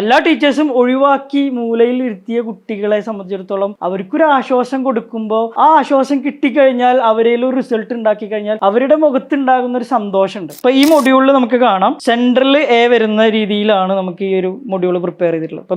എല്ലാ ടീച്ചേഴ്സും ഒഴിവാക്കി മൂലയിൽ ഇരുത്തിയ കുട്ടികളെ സംബന്ധിച്ചിടത്തോളം അവർക്കൊരു ആശ്വാസം കൊടുക്കുമ്പോൾ ആ ആശ്വാസം കിട്ടിക്കഴിഞ്ഞാൽ അവരിൽ ഒരു റിസൾട്ട് ഉണ്ടാക്കി കഴിഞ്ഞാൽ അവരുടെ മുഖത്തുണ്ടാകുന്ന ഒരു സന്തോഷമുണ്ട്. ഇപ്പൊ ഈ മൊഡ്യൂളിൽ നമുക്ക് കാണാം സെൻട്രൽ എ വരുന്ന രീതിയിലാണ് നമുക്ക് ഈ ഒരു മൊഡ്യൂൾ പ്രിപ്പയർ ചെയ്തിട്ടുള്ളത്. ഇപ്പൊ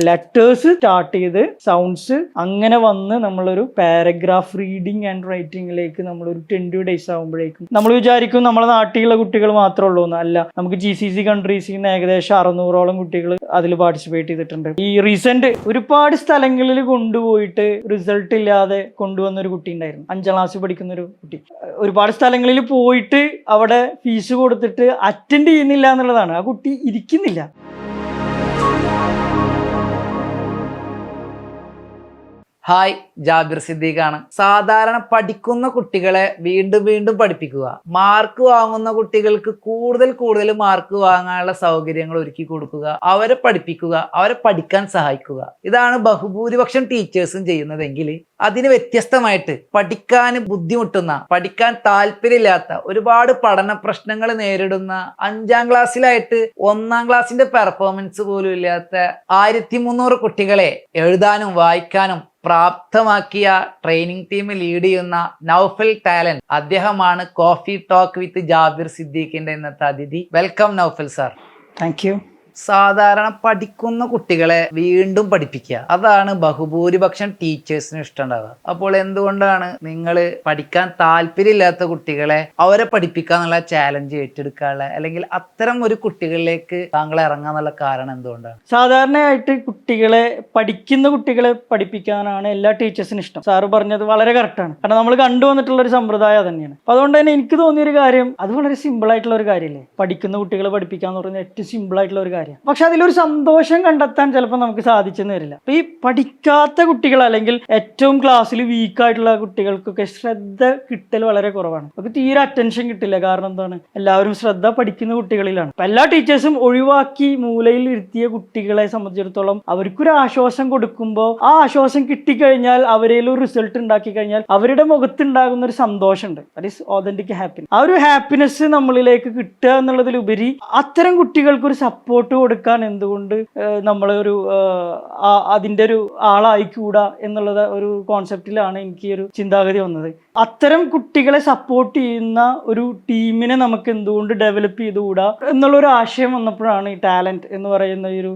ലെറ്റേഴ്സ് സ്റ്റാർട്ട് ചെയ്ത് സൗണ്ട്സ് അങ്ങനെ വന്ന് നമ്മളൊരു പാരഗ്രാഫ് റീഡിങ് ആൻഡ് റൈറ്റിംഗിലേക്ക് നമ്മളൊരു 20 days ആകുമ്പോഴേക്കും നമ്മൾ വിചാരിക്കും നമ്മളെ നാട്ടിലുള്ള കുട്ടികൾ മാത്രമേ ഉള്ളൂ എന്ന്. അല്ല, നമുക്ക് GCC കൺട്രീസിൽ നിന്ന് ഏകദേശം 600ഓളം കുട്ടികൾ അതിൽ പാർട്ടിസിപ്പേറ്റ് ചെയ്തിട്ടുണ്ട്. ഈ റീസെന്റ് ഒരുപാട് സ്ഥലങ്ങളിൽ കൊണ്ടുപോയിട്ട് റിസൾട്ട് ഇല്ലാതെ കൊണ്ടുവന്ന ഒരു കുട്ടി ഉണ്ടായിരുന്നു. 5ാം ക്ലാസ്സിൽ പഠിക്കുന്ന ഒരു കുട്ടി. ഒരുപാട് സ്ഥലങ്ങളിൽ പോയിട്ട് അവിടെ ഫീസ് കൊടുത്തിട്ട് അറ്റൻഡ് ചെയ്യുന്നില്ല എന്നുള്ളതാണ്. ആ കുട്ടി ഇരിക്കുന്നില്ല. ഹായ്, ജാബിർ സിദ്ദീഖാണ്. സാധാരണ പഠിക്കുന്ന കുട്ടികളെ വീണ്ടും വീണ്ടും പഠിപ്പിക്കുക, മാർക്ക് വാങ്ങുന്ന കുട്ടികൾക്ക് കൂടുതൽ മാർക്ക് വാങ്ങാനുള്ള സൗകര്യങ്ങൾ ഒരുക്കി കൊടുക്കുക, അവരെ പഠിപ്പിക്കുക, അവരെ പഠിക്കാൻ സഹായിക്കുക. ഇതാണ് ബഹുഭൂരിപക്ഷം ടീച്ചേഴ്സും ചെയ്യുന്നതെങ്കിൽ അതിന് വ്യത്യസ്തമായിട്ട് പഠിക്കാൻ ബുദ്ധിമുട്ടുന്ന, പഠിക്കാൻ താല്പര്യമില്ലാത്ത, ഒരുപാട് പഠന പ്രശ്നങ്ങൾ നേരിടുന്ന 5ാം ക്ലാസ്സിലായിട്ട് 1ാം ക്ലാസ്സിന്റെ പെർഫോമൻസ് പോലും ഇല്ലാത്ത 1300 കുട്ടികളെ എഴുതാനും വായിക്കാനും പ്രാപ്തമാക്കിയ ട്രെയിനിങ് ടീം ലീഡ് ചെയ്യുന്ന നൗഫൽ ടാലന്റ്, അദ്ദേഹമാണ് കോഫി ടോക്ക് വിത്ത് ജാബിർ സിദ്ദീഖിന്റെ ഇന്നത്തെ അതിഥി. Welcome Naufal sir. Thank you. സാധാരണ പഠിക്കുന്ന കുട്ടികളെ വീണ്ടും പഠിപ്പിക്കുക, അതാണ് ബഹുഭൂരിപക്ഷം ടീച്ചേഴ്സിന് ഇഷ്ടമുണ്ടാവുക. അപ്പോൾ എന്തുകൊണ്ടാണ് നിങ്ങൾ പഠിക്കാൻ താല്പര്യമില്ലാത്ത കുട്ടികളെ അവരെ പഠിപ്പിക്കാന്നുള്ള ചാലഞ്ച് ഏറ്റെടുക്കാനുള്ള, അല്ലെങ്കിൽ അത്തരം ഒരു കുട്ടികളിലേക്ക് താങ്കൾ ഇറങ്ങാന്നുള്ള കാരണം എന്തുകൊണ്ടാണ്? സാധാരണയായിട്ട് പഠിക്കുന്ന കുട്ടികളെ പഠിപ്പിക്കാനാണ് എല്ലാ ടീച്ചേഴ്സിനും ഇഷ്ടം. സാറ് പറഞ്ഞത് വളരെ കറക്റ്റാണ്. കാരണം നമ്മൾ കണ്ടുവന്നിട്ടുള്ള ഒരു സമ്പ്രദായം തന്നെയാണ്. അപ്പൊ അതുകൊണ്ട് തന്നെ എനിക്ക് തോന്നിയൊരു കാര്യം, അത് വളരെ സിമ്പിൾ ആയിട്ടുള്ള ഒരു കാര്യമല്ലേ. പഠിക്കുന്ന കുട്ടികളെ പഠിപ്പിക്കാന്ന് പറയുന്നത് ഏറ്റവും സിമ്പിൾ ആയിട്ടുള്ള ഒരു കാര്യം. പക്ഷെ അതിലൊരു സന്തോഷം കണ്ടെത്താൻ ചിലപ്പോൾ നമുക്ക് സാധിച്ചെന്ന് വരില്ല. അപ്പൊ ഈ പഠിക്കാത്ത കുട്ടികൾ അല്ലെങ്കിൽ ഏറ്റവും ക്ലാസ്സിൽ വീക്കായിട്ടുള്ള കുട്ടികൾക്കൊക്കെ ശ്രദ്ധ കിട്ടൽ വളരെ കുറവാണ്. അവർക്ക് തീരെ അറ്റൻഷൻ കിട്ടില്ല. കാരണം എന്താണ്? എല്ലാവരും ശ്രദ്ധ പഠിക്കുന്ന കുട്ടികളിലാണ്. അപ്പൊ എല്ലാ ടീച്ചേഴ്സും ഒഴിവാക്കി മൂലയിൽ ഇരുത്തിയ കുട്ടികളെ സംബന്ധിച്ചിടത്തോളം അവർക്കൊരു ആശ്വാസം കൊടുക്കുമ്പോൾ ആ ആശ്വാസം കിട്ടിക്കഴിഞ്ഞാൽ അവരിൽ ഒരു റിസൾട്ട് ഉണ്ടാക്കി കഴിഞ്ഞാൽ അവരുടെ മുഖത്തുണ്ടാകുന്ന ഒരു സന്തോഷമുണ്ട്. That is authentic happiness. ആ ഒരു ഹാപ്പിനെസ് നമ്മളിലേക്ക് കിട്ടുക എന്നുള്ളതിലുപരി അത്തരം കുട്ടികൾക്ക് ഒരു സപ്പോർട്ട് കൊടുക്കാൻ എന്തുകൊണ്ട് നമ്മളൊരു അതിൻ്റെ ഒരു ആളായിക്കൂടാ എന്നുള്ളത് ഒരു കോൺസെപ്റ്റിലാണ് എനിക്ക് ഒരു ചിന്താഗതി വന്നത്. അത്തരം കുട്ടികളെ സപ്പോർട്ട് ചെയ്യുന്ന ഒരു ടീമിനെ നമുക്ക് എന്തുകൊണ്ട് ഡെവലപ്പ് ചെയ്തുകൂടാ എന്നുള്ളൊരു ആശയം വന്നപ്പോഴാണ് ഈ ടാലന്റ് എന്ന് പറയുന്ന ഒരു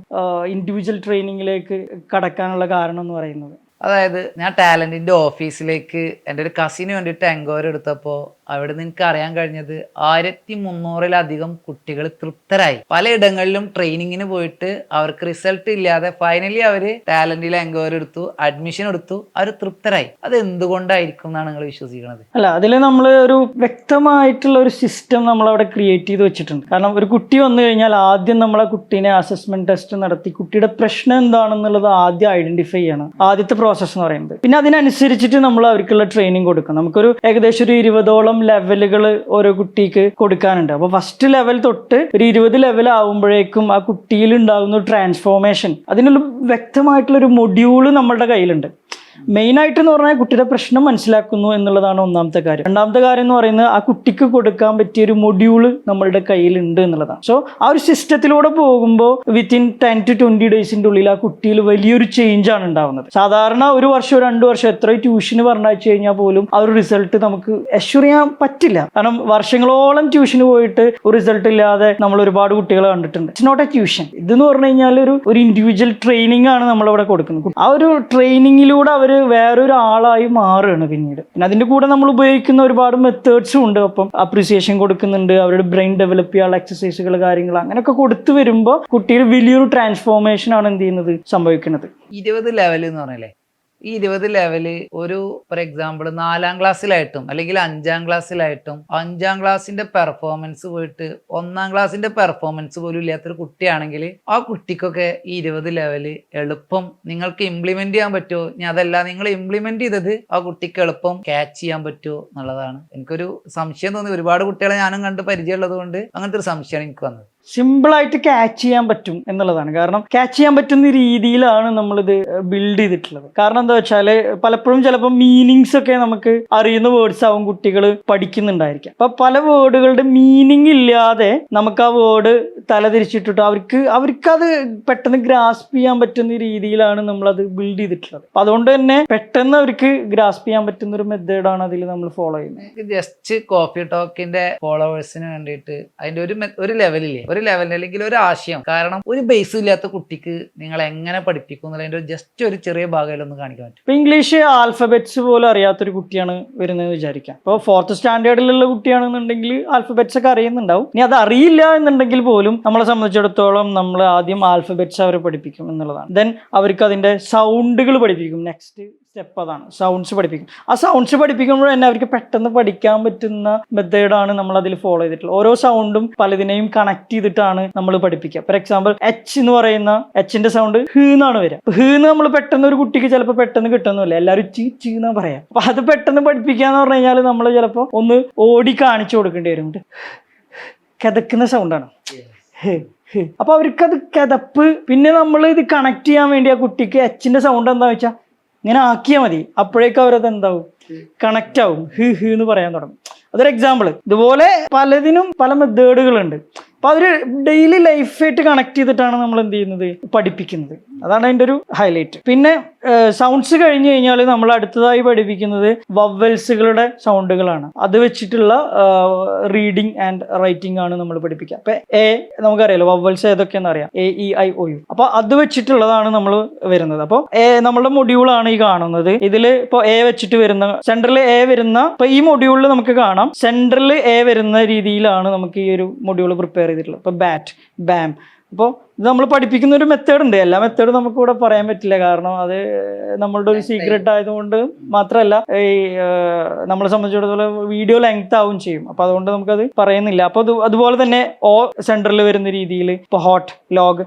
ഇൻഡിവിജ്വൽ ട്രെയിനിങ്ങിലേക്ക് കടക്കാനുള്ള കാരണം എന്ന് പറയുന്നത്. അതായത് ഞാൻ ടാലന്റിന്റെ ഓഫീസിലേക്ക് എൻ്റെ ഒരു കസിന് വേണ്ടിയിട്ട് എൻക്വയറി എടുത്തപ്പോൾ അവിടെ നിന്ന് എനിക്ക് അറിയാൻ കഴിഞ്ഞത് 1300-ലധികം കുട്ടികൾ തൃപ്തരായി. പലയിടങ്ങളിലും ട്രെയിനിങ്ങിന് പോയിട്ട് അവർക്ക് റിസൾട്ട് ഇല്ലാതെ ഫൈനലി അവർ ടാലന്റിൽ എൻക്വയറി എടുത്തു, അഡ്മിഷൻ എടുത്തു, അവർ തൃപ്തരായി. അത് എന്തുകൊണ്ടായിരിക്കും എന്നാണ് നിങ്ങൾ വിശ്വസിക്കുന്നത്? അല്ല, അതിൽ നമ്മൾ ഒരു വ്യക്തമായിട്ടുള്ള ഒരു സിസ്റ്റം നമ്മളവിടെ ക്രിയേറ്റ് ചെയ്ത് വെച്ചിട്ടുണ്ട്. കാരണം ഒരു കുട്ടി വന്നു കഴിഞ്ഞാൽ ആദ്യം നമ്മളെ കുട്ടീനെ അസസ്മെന്റ് ടെസ്റ്റ് നടത്തി കുട്ടിയുടെ പ്രശ്നം എന്താണെന്നുള്ളത് ആദ്യം ഐഡന്റിഫൈ ചെയ്യണം. ആദ്യത്തെ പ്രോസസ് എന്ന് പറയുന്നത്. പിന്നെ അതിനനുസരിച്ചിട്ട് നമ്മൾ അവർക്കുള്ള ട്രെയിനിങ് കൊടുക്കണം. നമുക്കൊരു ഏകദേശം ഒരു 20ഓളം ലെവലുകൾ ഓരോ കുട്ടിക്ക് കൊടുക്കാനുണ്ട്. അപ്പോൾ ഫസ്റ്റ് ലെവൽ തൊട്ട് ഒരു 20 ലെവൽ ആവുമ്പോഴേക്കും ആ കുട്ടിയിൽ ഉണ്ടാകുന്ന ട്രാൻസ്ഫോർമേഷൻ, അതിനുള്ള വ്യക്തമായിട്ടുള്ള ഒരു മൊഡ്യൂള് നമ്മളുടെ കയ്യിലുണ്ട്. മെയിനായിട്ട് എന്ന് പറഞ്ഞാൽ കുട്ടിയുടെ പ്രശ്നം മനസ്സിലാക്കുന്നു എന്നുള്ളതാണ് ഒന്നാമത്തെ കാര്യം. രണ്ടാമത്തെ കാര്യം എന്ന് പറയുന്നത് ആ കുട്ടിക്ക് കൊടുക്കാൻ പറ്റിയ ഒരു മൊഡ്യൂള് നമ്മളുടെ കയ്യിലുണ്ട് എന്നുള്ളതാണ്. സോ ആ ഒരു സിസ്റ്റത്തിലൂടെ പോകുമ്പോൾ വിത്തിൻ 10 to 20 ഡേയ്സിൻ്റെ ഉള്ളിൽ ആ കുട്ടിയിൽ വലിയൊരു ചേഞ്ച് ആണ് ഉണ്ടാവുന്നത്. സാധാരണ 1 വർഷം 2 വർഷം എത്ര ട്യൂഷന് പറഞ്ഞയച്ചു കഴിഞ്ഞാൽ പോലും ആ ഒരു റിസൾട്ട് നമുക്ക് അഷ്യൂർ ചെയ്യാൻ പറ്റില്ല. കാരണം വർഷങ്ങളോളം ട്യൂഷന് പോയിട്ട് ഒരു റിസൾട്ട് ഇല്ലാതെ നമ്മൾ ഒരുപാട് കുട്ടികളെ കണ്ടിട്ടുണ്ട്. It's not a tuition. ഇതെന്ന് പറഞ്ഞു കഴിഞ്ഞാൽ ഒരു ഇൻഡിവിജ്വൽ ട്രെയിനിങ് ആണ് നമ്മളിവിടെ കൊടുക്കുന്നത്. ആ ഒരു ട്രെയിനിങ്ങിലൂടെ അവർ വേറൊരു ആളായി മാറുകയാണ് പിന്നീട്. പിന്നെ അതിന്റെ കൂടെ നമ്മൾ ഉപയോഗിക്കുന്ന ഒരുപാട് മെത്തേഡ്സും ഉണ്ട്. അപ്പം അപ്രീസിയേഷൻ കൊടുക്കുന്നുണ്ട്, അവരുടെ ബ്രെയിൻ ഡെവലപ്പ് ചെയ്യാനുള്ള എക്സസൈസുകൾ, കാര്യങ്ങൾ അങ്ങനെയൊക്കെ കൊടുത്തു വരുമ്പോൾ കുട്ടിയിൽ വലിയൊരു ട്രാൻസ്ഫോർമേഷൻ ആണ് എന്ത് ചെയ്യുന്നത്, സംഭവിക്കുന്നത്. 20 ലെവൽ എന്ന് പറഞ്ഞല്ലേ, ഈ 20 ലെവല് ഒരു ഫോർ എക്സാമ്പിൾ 4ാം ക്ലാസ്സിലായിട്ടും അല്ലെങ്കിൽ 5ാം ക്ലാസ്സിലായിട്ടും 5ാം ക്ലാസ്സിന്റെ പെർഫോമൻസ് പോയിട്ട് 1ാം ക്ലാസ്സിന്റെ പെർഫോമൻസ് പോലും ഇല്ലാത്തൊരു കുട്ടിയാണെങ്കിൽ ആ കുട്ടിക്കൊക്കെ ഈ 20 ലെവല് എളുപ്പം നിങ്ങൾക്ക് ഇംപ്ലിമെന്റ് ചെയ്യാൻ പറ്റുമോ? ഇനി അതല്ല, നിങ്ങൾ ഇംപ്ലിമെന്റ് ചെയ്തത് ആ കുട്ടിക്ക് എളുപ്പം ക്യാച്ച് ചെയ്യാൻ പറ്റുമോ എന്നുള്ളതാണ് എനിക്കൊരു സംശയം തോന്നി. ഒരുപാട് കുട്ടികളെ ഞാനും കണ്ട് പരിചയമുള്ളത് കൊണ്ട് അങ്ങനത്തെ ഒരു സംശയമാണ് എനിക്ക് വന്നത്. സിമ്പിളായിട്ട് ക്യാച്ച് ചെയ്യാൻ പറ്റും എന്നുള്ളതാണ്. കാരണം ക്യാച്ച് ചെയ്യാൻ പറ്റുന്ന രീതിയിലാണ് നമ്മളിത് ബിൽഡ് ചെയ്തിട്ടുള്ളത്. കാരണം എന്താ വെച്ചാൽ പലപ്പോഴും ചിലപ്പോൾ മീനിങ്സ് ഒക്കെ നമുക്ക് അറിയുന്ന വേർഡ്സ് ആവും കുട്ടികൾ പഠിക്കുന്നുണ്ടായിരിക്കാം. അപ്പൊ പല വേർഡുകളുടെ മീനിങ് ഇല്ലാതെ നമുക്ക് ആ വേർഡ് തലതിരിച്ചിട്ടിട്ട് അവർക്കത് പെട്ടെന്ന് ഗ്രാസ്പ് ചെയ്യാൻ പറ്റുന്ന രീതിയിലാണ് നമ്മളത് ബിൽഡ് ചെയ്തിട്ടുള്ളത്. അപ്പൊ അതുകൊണ്ട് തന്നെ പെട്ടെന്ന് അവർക്ക് ഗ്രാസ്പ് ചെയ്യാൻ പറ്റുന്ന ഒരു മെത്തേഡാണ് അതിൽ നമ്മൾ ഫോളോ ചെയ്യുന്നത്. ജസ്റ്റ് കോഫി ടോക്കിന്റെ ഫോളോവേഴ്സിന് വേണ്ടിയിട്ട് അതിന്റെ ഒരു ലെവലില്ലേ, ഒരു ലെവലിൽ അല്ലെങ്കിൽ ഒരു ആശയം, കാരണം ഒരു ബേസ് ഇല്ലാത്ത കുട്ടിക്ക് നിങ്ങൾ എങ്ങനെ പഠിപ്പിക്കും എന്നുള്ളതിന്റെ ജസ്റ്റ് ഒരു ചെറിയ ഭാഗമായിലൊന്ന് കാണിക്കാൻ പറ്റും. ഇപ്പൊ ഇംഗ്ലീഷ് ആൽഫബറ്റ്സ് പോലും അറിയാത്തൊരു കുട്ടിയാണ് വരുന്നത് വിചാരിക്കാം. ഇപ്പോൾ 4th സ്റ്റാൻഡേർഡിലുള്ള കുട്ടിയാണെന്നുണ്ടെങ്കിൽ ആൽഫബറ്റ്സ് ഒക്കെ അറിയുന്നുണ്ടാവും. ഇനി അത് അറിയില്ല എന്നുണ്ടെങ്കിൽ പോലും നമ്മളെ സംബന്ധിച്ചിടത്തോളം നമ്മൾ ആദ്യം ആൽഫബറ്റ്സ് അവരെ പഠിപ്പിക്കും എന്നുള്ളതാണ്. ദെൻ അവർക്ക് അതിന്റെ സൗണ്ടുകൾ പഠിപ്പിക്കും. നെക്സ്റ്റ് സ്റ്റെപ്പ് അതാണ്, സൗണ്ട്സ് പഠിപ്പിക്കും. ആ സൗണ്ട്സ് പഠിപ്പിക്കുമ്പോൾ തന്നെ അവർക്ക് പെട്ടെന്ന് പഠിക്കാൻ പറ്റുന്ന മെത്തേഡാണ് നമ്മൾ അതിൽ ഫോളോ ചെയ്തിട്ടുള്ളത്. ഓരോ സൗണ്ടും പലതിനെയും കണക്ട് ചെയ്തിട്ടാണ് നമ്മൾ പഠിപ്പിക്കുക. ഫോർ എക്സാമ്പിൾ എച്ച് എന്ന് പറയുന്ന എച്ചിന്റെ സൗണ്ട് ഹ് എന്നാണ് വരിക. ഹ് എന്ന് നമ്മൾ പെട്ടെന്ന് ഒരു കുട്ടിക്ക് ചിലപ്പോൾ പെട്ടെന്ന് കിട്ടുന്നില്ല, എല്ലാവരും ചീ എന്നാ പറയാം. അപ്പൊ അത് പെട്ടെന്ന് പഠിപ്പിക്കാന്ന് പറഞ്ഞു കഴിഞ്ഞാൽ നമ്മൾ ചിലപ്പോൾ ഒന്ന് ഓടി കാണിച്ചു കൊടുക്കേണ്ടി വരും. കിതക്കുന്ന സൗണ്ടാണ് അപ്പൊ അവർക്കത് കിതപ്പ്. പിന്നെ നമ്മൾ ഇത് കണക്ട് ചെയ്യാൻ വേണ്ടി ആ കുട്ടിക്ക് എച്ചിന്റെ സൗണ്ട് എന്താ വെച്ചാൽ ഇങ്ങനെ ആക്കിയാൽ മതി. അപ്പോഴേക്കും അവരത് എന്താവും, കണക്റ്റ് ആവും, ഹ് എന്ന് പറയാൻ തുടങ്ങും. അതൊരു എക്സാമ്പിൾ. ഇതുപോലെ പലതിനും പല മെത്തേഡുകളുണ്ട്. അപ്പൊ അതൊരു ഡെയിലി ലൈഫായിട്ട് കണക്ട് ചെയ്തിട്ടാണ് നമ്മൾ എന്ത് ചെയ്യുന്നത്, പഠിപ്പിക്കുന്നത്. അതാണ് അതിൻ്റെ ഒരു ഹൈലൈറ്റ്. പിന്നെ സൗണ്ട്സ് കഴിഞ്ഞ് കഴിഞ്ഞാൽ നമ്മൾ അടുത്തതായി പഠിപ്പിക്കുന്നത് വവ്വൽസുകളുടെ സൗണ്ടുകളാണ്. അത് വെച്ചിട്ടുള്ള റീഡിങ് ആൻഡ് റൈറ്റിംഗ് ആണ് നമ്മൾ പഠിപ്പിക്കുക. അപ്പൊ എ നമുക്കറിയാലോ വവ്വൽസ് ഏതൊക്കെയാണെന്ന് അറിയാം, A E I O U. അപ്പൊ അത് വെച്ചിട്ടുള്ളതാണ് നമ്മൾ വരുന്നത്. അപ്പോൾ നമ്മളുടെ മൊഡ്യൂളാണ് ഈ കാണുന്നത്. ഇതിൽ ഇപ്പോൾ എ വെച്ചിട്ട് വരുന്ന സെൻട്രൽ എ വരുന്ന, ഇപ്പൊ ഈ മൊഡ്യൂളിൽ നമുക്ക് കാണാം സെൻട്രൽ എ വരുന്ന രീതിയിലാണ് നമുക്ക് ഈ ഒരു മൊഡ്യൂൾ പ്രിപ്പയർ ചെയ്തിട്ടുള്ളത്. ഇപ്പൊ ബാറ്റ്, ബാം. അപ്പോൾ ഇത് നമ്മൾ പഠിപ്പിക്കുന്ന ഒരു മെത്തേഡ് ഉണ്ട്. എല്ലാ മെത്തേഡും നമുക്ക് ഇവിടെ പറയാൻ പറ്റില്ല, കാരണം അത് നമ്മളുടെ ഒരു സീക്രട്ട് ആയതുകൊണ്ട് മാത്രമല്ല, ഈ നമ്മളെ സംബന്ധിച്ചിടത്തോളം വീഡിയോ ലെങ്ത് ആവും ചെയ്യും. അപ്പൊ അതുകൊണ്ട് നമുക്കത് പറയുന്നില്ല. അപ്പൊ അതുപോലെ തന്നെ ഓ സെൻട്രൽ വരുന്ന രീതിയിൽ, ഇപ്പൊ ഹോട്ട്, ലോഗ്,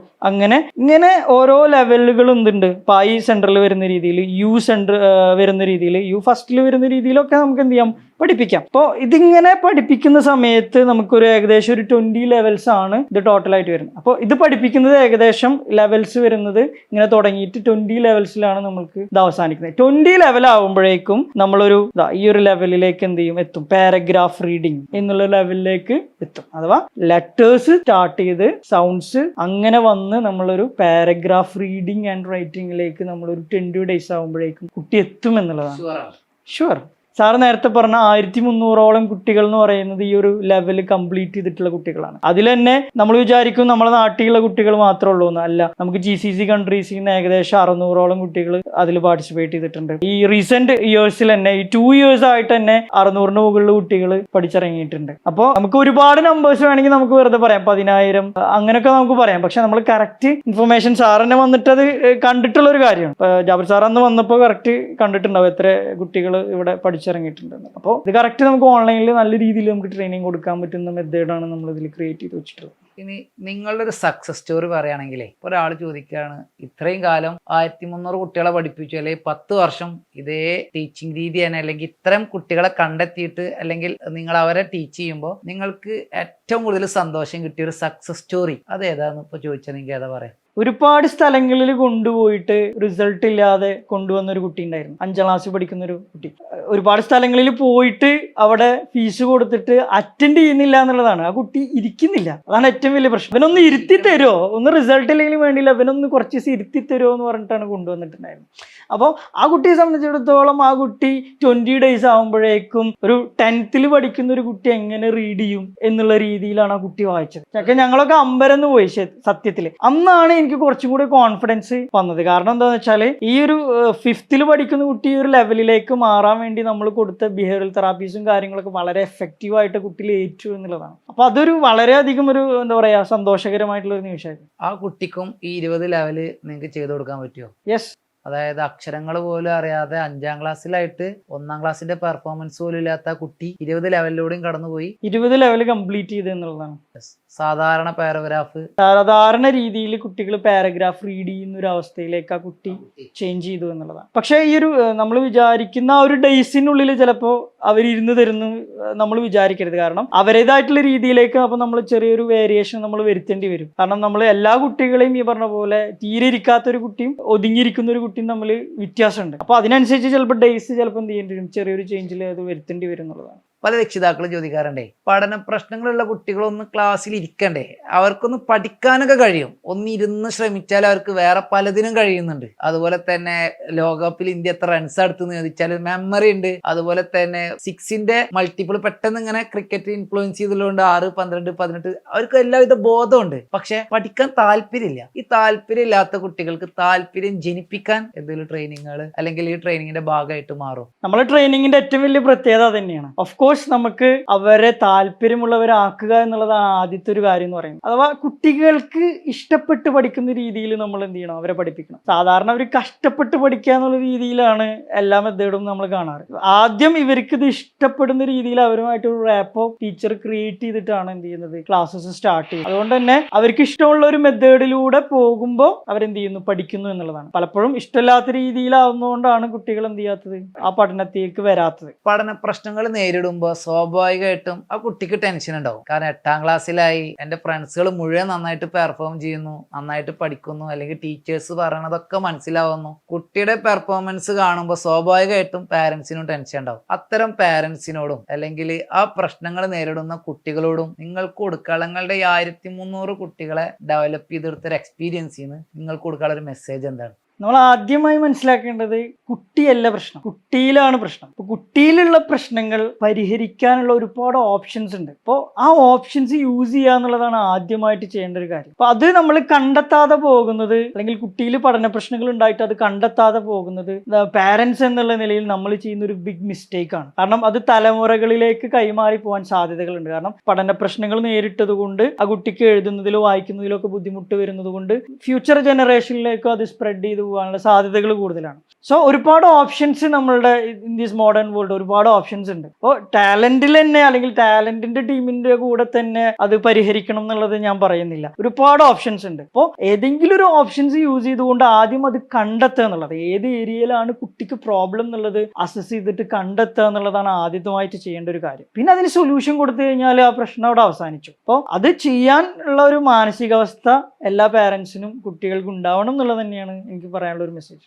ഇങ്ങനെ ഓരോ ലെവലുകളും എന്തുണ്ട്. ഇപ്പൊ ഐ സെൻട്രൽ വരുന്ന രീതിയിൽ, യു സെൻട്രൽ വരുന്ന രീതിയിൽ, യു ഫസ്റ്റിൽ വരുന്ന രീതിയിലൊക്കെ നമുക്ക് എന്ത് ചെയ്യാം, പഠിപ്പിക്കാം. അപ്പോൾ ഇതിങ്ങനെ പഠിപ്പിക്കുന്ന സമയത്ത് നമുക്കൊരു ഏകദേശം ഒരു 20 ലെവൽസ് ആണ് ഇത് ടോട്ടലായിട്ട് വരുന്നത്. അപ്പോൾ ഇത് പഠിപ്പിക്കുന്നത് ഏകദേശം ലെവൽസ് വരുന്നത് ഇങ്ങനെ തുടങ്ങിയിട്ട് 20 ലെവൽസിലാണ് നമുക്ക് ഇത് അവസാനിക്കുന്നത്. 20 ലെവൽ ആകുമ്പോഴേക്കും നമ്മളൊരു ഈ ഒരു ലെവലിലേക്ക് എന്ത് ചെയ്യും, എത്തും. പാരഗ്രാഫ് റീഡിങ് എന്നുള്ള ലെവലിലേക്ക് എത്തും. അഥവാ ലെറ്റേഴ്സ് സ്റ്റാർട്ട് ചെയ്ത് സൗണ്ട്സ് അങ്ങനെ വന്ന് നമ്മളൊരു പാരഗ്രാഫ് റീഡിങ് ആൻഡ് റൈറ്റിംഗിലേക്ക് നമ്മളൊരു 20 ഡേയ്സ് ആകുമ്പോഴേക്കും കുട്ടി എത്തും എന്നുള്ളതാണ്. ഷുവർ. സാറ് നേരത്തെ പറഞ്ഞ 1300ഓളം കുട്ടികൾ എന്ന് പറയുന്നത് ഈ ഒരു ലെവൽ കംപ്ലീറ്റ് ചെയ്തിട്ടുള്ള കുട്ടികളാണ്. അതിൽ തന്നെ നമ്മൾ വിചാരിക്കും നമ്മളെ നാട്ടിലുള്ള കുട്ടികൾ മാത്രമേ ഉള്ളൂ എന്ന്. അല്ല, നമുക്ക് GCC കൺട്രീസിൽ നിന്ന് ഏകദേശം 600ഓളം കുട്ടികൾ അതിൽ പാർട്ടിസിപ്പേറ്റ് ചെയ്തിട്ടുണ്ട്. ഈ റീസെന്റ് ഇയേഴ്സിൽ തന്നെ, ഈ 2 years ആയിട്ട് തന്നെ 600ന് മുകളിൽ കുട്ടികൾ പഠിച്ചിറങ്ങിയിട്ടുണ്ട്. അപ്പോൾ നമുക്ക് ഒരുപാട് നമ്പേഴ്സ് വേണമെങ്കിൽ നമുക്ക് വെറുതെ പറയാം, 10,000 അങ്ങനെയൊക്കെ നമുക്ക് പറയാം. പക്ഷെ നമ്മൾ കറക്റ്റ് ഇൻഫർമേഷൻ സാർ തന്നെ വന്നിട്ട് അത് കണ്ടിട്ടുള്ള ഒരു കാര്യമാണ്. ഇപ്പൊ ജാബിർ സാർ അന്ന് വന്നപ്പോൾ കറക്റ്റ് കണ്ടിട്ടുണ്ടാവും എത്ര കുട്ടികൾ ഇവിടെ ഇറങ്ങിയിട്ടുണ്ടെന്ന്. അപ്പോൾ ഇത് കറക്റ്റ് നമുക്ക് ഓൺലൈനിൽ നല്ല രീതിയിൽ നമുക്ക് ട്രെയിനിങ് കൊടുക്കാൻ പറ്റുന്ന മെത്തേഡാണ് നമ്മൾ ഇതിൽ ക്രിയേറ്റ് ചെയ്ത് വെച്ചിട്ടുള്ളത്. ഇനി നിങ്ങളുടെ ഒരു സക്സസ് സ്റ്റോറി പറയുകയാണെങ്കിലേ, ഒരാൾ ചോദിക്കുകയാണ്, ഇത്രയും കാലം 1300 കുട്ടികളെ പഠിപ്പിച്ചു, അല്ലെങ്കിൽ 10 വർഷം ഇതേ ടീച്ചിങ് രീതി തന്നെ, അല്ലെങ്കിൽ ഇത്തരം കുട്ടികളെ കണ്ടെത്തിയിട്ട് അല്ലെങ്കിൽ നിങ്ങൾ അവരെ ടീച്ച് ചെയ്യുമ്പോൾ നിങ്ങൾക്ക് ഏറ്റവും കൂടുതൽ സന്തോഷം കിട്ടിയ ഒരു സക്സസ് സ്റ്റോറി അത് ഏതാന്ന് ഇപ്പോൾ ചോദിച്ചാൽ നിങ്ങൾക്ക് ഏതാ പറയാം? ഒരുപാട് സ്ഥലങ്ങളിൽ കൊണ്ടുപോയിട്ട് റിസൾട്ട് ഇല്ലാതെ കൊണ്ടുവന്ന ഒരു കുട്ടി ഉണ്ടായിരുന്നു. 5ാം ക്ലാസ്സിൽ പഠിക്കുന്ന ഒരു കുട്ടി. ഒരുപാട് സ്ഥലങ്ങളിൽ പോയിട്ട് അവിടെ ഫീസ് കൊടുത്തിട്ട് അറ്റൻഡ് ചെയ്യുന്നില്ല എന്നുള്ളതാണ്. ആ കുട്ടി ഇരിക്കുന്നില്ല, അതാണ് ഏറ്റവും വലിയ പ്രശ്നം. ഇവനൊന്ന് ഇരുത്തി തരുമോ, ഒന്ന് റിസൾട്ട് ഇല്ലെങ്കിലും വേണ്ടിയില്ല, ഇവനൊന്ന് കുറച്ച് ദിവസം ഇരുത്തി തരുമോ എന്ന് പറഞ്ഞിട്ടാണ് കൊണ്ടുവന്നിട്ടുണ്ടായിരുന്നത്. അപ്പോൾ ആ കുട്ടിയെ സംബന്ധിച്ചിടത്തോളം ആ കുട്ടി 20 ഡേയ്സ് ആകുമ്പോഴേക്കും ഒരു 10th പഠിക്കുന്ന ഒരു കുട്ടി എങ്ങനെ റീഡ് ചെയ്യും എന്നുള്ള രീതിയിലാണ് ആ കുട്ടി വായിച്ചത്. പക്ഷേ ഞങ്ങളൊക്കെ അമ്പരന്ന് പോയി സത്യത്തിൽ. അന്നാണ് എനിക്ക് കുറച്ചും കൂടി കോൺഫിഡൻസ് വന്നത്. കാരണം എന്താണെന്ന് വെച്ചാൽ ഈ ഒരു 5th പഠിക്കുന്ന കുട്ടി ഈ ഒരു ലെവലിലേക്ക് മാറാൻ വേണ്ടി നമ്മൾ കൊടുത്ത ബിഹേവിയറൽ തെറാപ്പീസും കാര്യങ്ങളൊക്കെ വളരെ എഫക്റ്റീവായിട്ട് കുട്ടിയിൽ ഏറ്റു എന്നുള്ളതാണ്. അപ്പോൾ അതൊരു വളരെയധികം ഒരു എന്താ പറയുക സന്തോഷകരമായിട്ടുള്ള ഒരു നിമിഷമായിരുന്നു. ആ കുട്ടിക്കും ഈ 20 ലെവല് നിങ്ങൾക്ക് ചെയ്തു കൊടുക്കാൻ പറ്റുമോ? യെസ്. അതായത് അക്ഷരങ്ങൾ പോലും അറിയാതെ 5ാം ക്ലാസ്സിലായിട്ട് 1ാം ക്ലാസ്സിന്റെ പെർഫോമൻസ് പോലും ഇല്ലാത്ത കുട്ടി 20 ലെവലിലൂടെയും കടന്നുപോയി 20 ലെവൽ കംപ്ലീറ്റ് ചെയ്ത് എന്നുള്ളതാണ്. സാധാരണ പാരഗ്രാഫ് സാധാരണ രീതിയിൽ കുട്ടികൾ പാരഗ്രാഫ് റീഡ് ചെയ്യുന്ന ഒരു അവസ്ഥയിലേക്ക് ആ കുട്ടി ചേഞ്ച് ചെയ്തു എന്നുള്ളതാണ്. പക്ഷേ ഈ ഒരു നമ്മൾ വിചാരിക്കുന്ന ആ ഒരു ഡേയ്സിനുള്ളിൽ ചിലപ്പോൾ അവരിരുന്ന് തരുന്നു നമ്മൾ വിചാരിക്കരുത്. കാരണം അവരുടേതായിട്ടുള്ള രീതിയിലേക്ക് അപ്പോൾ നമ്മൾ ചെറിയൊരു വേരിയേഷൻ നമ്മൾ വരുത്തേണ്ടി വരും. കാരണം നമ്മൾ എല്ലാ കുട്ടികളെയും ഈ പറഞ്ഞ പോലെ തീരെ ഇരിക്കാത്ത ഒരു കുട്ടിയും ഒതുങ്ങിയിരിക്കുന്ന ഒരു കുട്ടിയും തമ്മിൽ വ്യത്യാസമുണ്ട്. അപ്പോൾ അതിനനുസരിച്ച് ചിലപ്പോൾ ഡേയ്സ് ചിലപ്പോൾ എന്ത് ചെയ്യേണ്ടി വരും, ചെറിയൊരു ചേഞ്ചിൽ അത് വരുത്തേണ്ടി വരും എന്നുള്ളതാണ്. പല രക്ഷിതാക്കളും ചോദിക്കാറുണ്ടേ, പഠന പ്രശ്നങ്ങളുള്ള കുട്ടികളൊന്ന് ക്ലാസ്സിൽ ഇരിക്കണ്ടേ, അവർക്കൊന്ന് പഠിക്കാനൊക്കെ കഴിയും, ഒന്നിരുന്ന് ശ്രമിച്ചാൽ അവർക്ക് വേറെ പലതിനും കഴിയുന്നുണ്ട്. അതുപോലെ തന്നെ ലോകകപ്പിൽ ഇന്ത്യ എത്ര റൺസ് അടുത്തെന്ന് ചോദിച്ചാൽ മെമ്മറി ഉണ്ട്. അതുപോലെ തന്നെ 6ന്റെ മൾട്ടിപ്പിൾ പെട്ടെന്ന് ഇങ്ങനെ ക്രിക്കറ്റ് ഇൻഫ്ലുവൻസ് ചെയ്തതുകൊണ്ട് 6, 12, 18 അവർക്ക് എല്ലാവിധ ബോധമുണ്ട്. പക്ഷെ പഠിക്കാൻ താല്പര്യമില്ല. ഈ താല്പര്യം ഇല്ലാത്ത കുട്ടികൾക്ക് താല്പര്യം ജനിപ്പിക്കാൻ എന്തെങ്കിലും ട്രെയിനിങ്ങുകൾ അല്ലെങ്കിൽ ഈ ട്രെയിനിങ്ങിന്റെ ഭാഗമായിട്ട് മാറും. നമ്മളെ ട്രെയിനിങ്ങിന്റെ ഏറ്റവും വലിയ പ്രത്യേകത തന്നെയാണ്. ഓഫ് കോഴ്സ് നമുക്ക് അവരെ താല്പര്യമുള്ളവരാക്കുക എന്നുള്ളതാണ് ആദ്യത്തെ ഒരു കാര്യം എന്ന് പറയുന്നത്. അഥവാ കുട്ടികൾക്ക് ഇഷ്ടപ്പെട്ട് പഠിക്കുന്ന രീതിയിൽ നമ്മൾ എന്ത് ചെയ്യണം, അവരെ പഠിപ്പിക്കണം. സാധാരണ അവർ കഷ്ടപ്പെട്ട് പഠിക്കുക എന്നുള്ള രീതിയിലാണ് എല്ലാ മെത്തേഡും നമ്മൾ കാണാറ്. ആദ്യം ഇവർക്ക് ഇത് ഇഷ്ടപ്പെടുന്ന രീതിയിൽ അവരുമായിട്ട് ഒരു റാപ്പോ ടീച്ചർ ക്രിയേറ്റ് ചെയ്തിട്ടാണ് എന്ത് ചെയ്യുന്നത്, ക്ലാസ്സസ് സ്റ്റാർട്ട് ചെയ്യുന്നത്. അതുകൊണ്ട് തന്നെ അവർക്ക് ഇഷ്ടമുള്ള ഒരു മെത്തേഡിലൂടെ പോകുമ്പോൾ അവരെന്ത് ചെയ്യുന്നു, പഠിക്കുന്നു എന്നുള്ളതാണ്. പലപ്പോഴും ഇഷ്ടമില്ലാത്ത രീതിയിലാവുന്നതുകൊണ്ടാണ് കുട്ടികൾ എന്ത് ചെയ്യാത്തത്, ആ പഠനത്തിലേക്ക് വരാത്തത്. പഠന പ്രശ്നങ്ങൾ നേരിടുമ്പോൾ സ്വാഭാവികമായിട്ടും ആ കുട്ടിക്ക് ടെൻഷൻ ഉണ്ടാവും. കാരണം 8ാം ക്ലാസ്സിലായി, എൻ്റെ ഫ്രണ്ട്സുകൾ മുഴുവൻ നന്നായിട്ട് പെർഫോം ചെയ്യുന്നു, നന്നായിട്ട് പഠിക്കുന്നു, അല്ലെങ്കിൽ ടീച്ചേഴ്സ് പറയണതൊക്കെ മനസ്സിലാവുന്നു. കുട്ടിയുടെ പെർഫോമൻസ് കാണുമ്പോൾ സ്വാഭാവികമായിട്ടും പാരൻസിനും ടെൻഷൻ ഉണ്ടാവും. അത്തരം പാരൻസിനോടും അല്ലെങ്കിൽ ആ പ്രശ്നങ്ങൾ നേരിടുന്ന കുട്ടികളോടും നിങ്ങൾക്ക് കൊടുക്കാനുള്ള, നിങ്ങളുടെ 1300 കുട്ടികളെ ഡെവലപ്പ് ചെയ്തെടുത്തൊരു എക്സ്പീരിയൻസിൽ നിന്ന് നിങ്ങൾക്ക് കൊടുക്കാനുള്ള ഒരു മെസ്സേജ് എന്താണ്? നമ്മൾ ആദ്യമായി മനസ്സിലാക്കേണ്ടത് കുട്ടിയല്ല പ്രശ്നം, കുട്ടിയിലാണ് പ്രശ്നം. ഇപ്പൊ കുട്ടിയിലുള്ള പ്രശ്നങ്ങൾ പരിഹരിക്കാനുള്ള ഒരുപാട് ഓപ്ഷൻസ് ഉണ്ട്. അപ്പോൾ ആ ഓപ്ഷൻസ് യൂസ് ചെയ്യുക എന്നുള്ളതാണ് ആദ്യമായിട്ട് ചെയ്യേണ്ട ഒരു കാര്യം. അപ്പൊ അത് നമ്മൾ കണ്ടെത്താതെ പോകുന്നത്, അല്ലെങ്കിൽ കുട്ടിയിൽ പഠന പ്രശ്നങ്ങൾ ഉണ്ടായിട്ട് അത് കണ്ടെത്താതെ പോകുന്നത് പാരൻസ് എന്നുള്ള നിലയിൽ നമ്മൾ ചെയ്യുന്ന ഒരു ബിഗ് മിസ്റ്റേക്ക് ആണ്. കാരണം അത് തലമുറകളിലേക്ക് കൈമാറി പോകാൻ സാധ്യതകളുണ്ട്. കാരണം പഠന പ്രശ്നങ്ങൾ നേരിട്ടത് കൊണ്ട് ആ കുട്ടിക്ക് എഴുതുന്നതിലോ വായിക്കുന്നതിലോ ഒക്കെ ബുദ്ധിമുട്ട് വരുന്നത് കൊണ്ട് ഫ്യൂച്ചർ ജനറേഷനിലേക്കും അത് സ്പ്രെഡ് ചെയ്ത് പോകാനുള്ള സാധ്യതകൾ കൂടുതലാണ്. സോ ഒരുപാട് ഓപ്ഷൻസ് നമ്മളുടെ ഇൻ ദിസ് മോഡേൺ വേൾഡ് ഒരുപാട് ഓപ്ഷൻസ് ഉണ്ട്. അപ്പോൾ ടാലന്റിൽ തന്നെ അല്ലെങ്കിൽ ടാലന്റിന്റെ ടീമിന്റെ കൂടെ തന്നെ അത് പരിഹരിക്കണം എന്നുള്ളത് ഞാൻ പറയുന്നില്ല. ഒരുപാട് ഓപ്ഷൻസ് ഉണ്ട്. അപ്പോൾ ഏതെങ്കിലും ഒരു ഓപ്ഷൻസ് യൂസ് ചെയ്തുകൊണ്ട് ആദ്യം അത് കണ്ടെത്തുക എന്നുള്ളത്, ഏത് ഏരിയയിലാണ് കുട്ടിക്ക് പ്രോബ്ലം എന്നുള്ളത് അസസ് ചെയ്തിട്ട് കണ്ടെത്തുക എന്നുള്ളതാണ് ആദ്യമായിട്ട് ചെയ്യേണ്ട ഒരു കാര്യം. പിന്നെ അതിന് സൊല്യൂഷൻ കൊടുത്തു കഴിഞ്ഞാൽ ആ പ്രശ്നം അവിടെ അവസാനിച്ചു. അപ്പോൾ അത് ചെയ്യാൻ ഉള്ള ഒരു മാനസികാവസ്ഥ എല്ലാ പാരൻസിനും കുട്ടികൾക്കും ഉണ്ടാവണം എന്നുള്ളത് തന്നെയാണ് എനിക്ക് പറയാനുള്ള ഒരു മെസ്സേജ്.